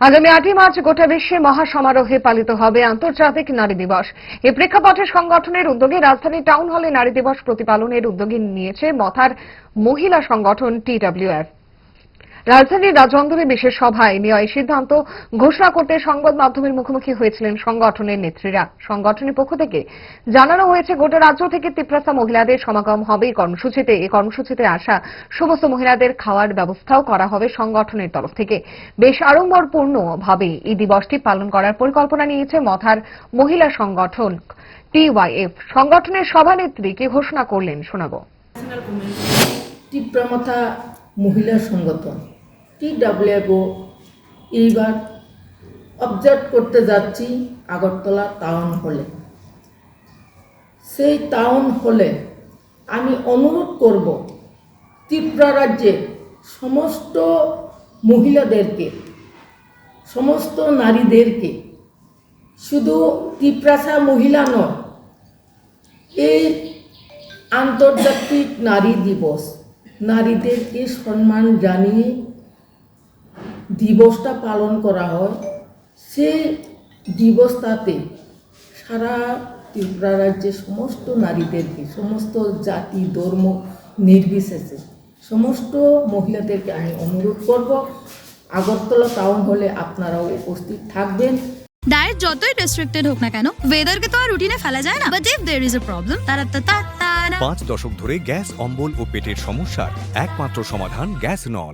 আগামী 8ই মার্চ গোটা বিশ্বে মহাসমারোহে পালিত হবে আন্তর্জাতিক নারী দিবস। এই প্রেক্ষাপটে সংগঠনের উদ্যোগে রাজধানী টাউন হলে নারী দিবস প্রতিপালনের উদ্যোগ নিয়েছে মথার মহিলা সংগঠন TWF। রাজধানীর রাজবন্দরে বিশেষ সভায় নিয়ে এই সিদ্ধান্ত ঘোষণা করতে সংবাদ মাধ্যমের মুখোমুখি হয়েছিলেন সংগঠনের নেত্রীরা। সংগঠনের পক্ষ থেকে জানানো হয়েছে গোটা রাজ্য থেকে তিপ্রাসা মহিলাদের সমাগম হবে এই কর্মসূচিতে। এই কর্মসূচিতে আসা সমস্ত মহিলাদের খাওয়ার ব্যবস্থাও করা হবে সংগঠনের তরফ থেকে। বেশ আড়ম্বরপূর্ণ ভাবে এই দিবসটি পালন করার পরিকল্পনা নিয়েছে মথার মহিলা সংগঠন TYF। সংগঠনের সভানেত্রী কি ঘোষণা করলেন শোনাবো। তিপ্রামাথা মহিলা সংগঠন TWFও এইবার অবজার্ভ করতে যাচ্ছি আগরতলা টাউন হলে। সেই টাউন হলে আমি অনুরোধ করব ত্রিপুরা রাজ্যের সমস্ত মহিলাদেরকে, সমস্ত নারীদেরকে, শুধু তিপ্রাসা মহিলা নয়, এই আন্তর্জাতিক নারী দিবস নারীদেরকে সম্মান জানিয়ে দিবসটা পালন করা হয়। সেই দিবসটাতে সারা ত্রিপুরা রাজ্যের সমস্ত নারীদেরকে, সমস্ত জাতি ধর্ম নির্বিশেষে সমস্ত মহিলাদেরকে আমি অনুরোধ করব আগরতলা টাউন হলে আপনারাও উপস্থিত থাকবেন। ডায়েট যতই রেস্ট্রিক্টেড হোক না কেন, ওয়েদারকে তো আর রুটিনে ফেলা যায় না। But if there is a problem, 5 দশক ধরে গ্যাস, অম্বল ও পেটের সমস্যার একমাত্র সমাধান গ্যাস নল।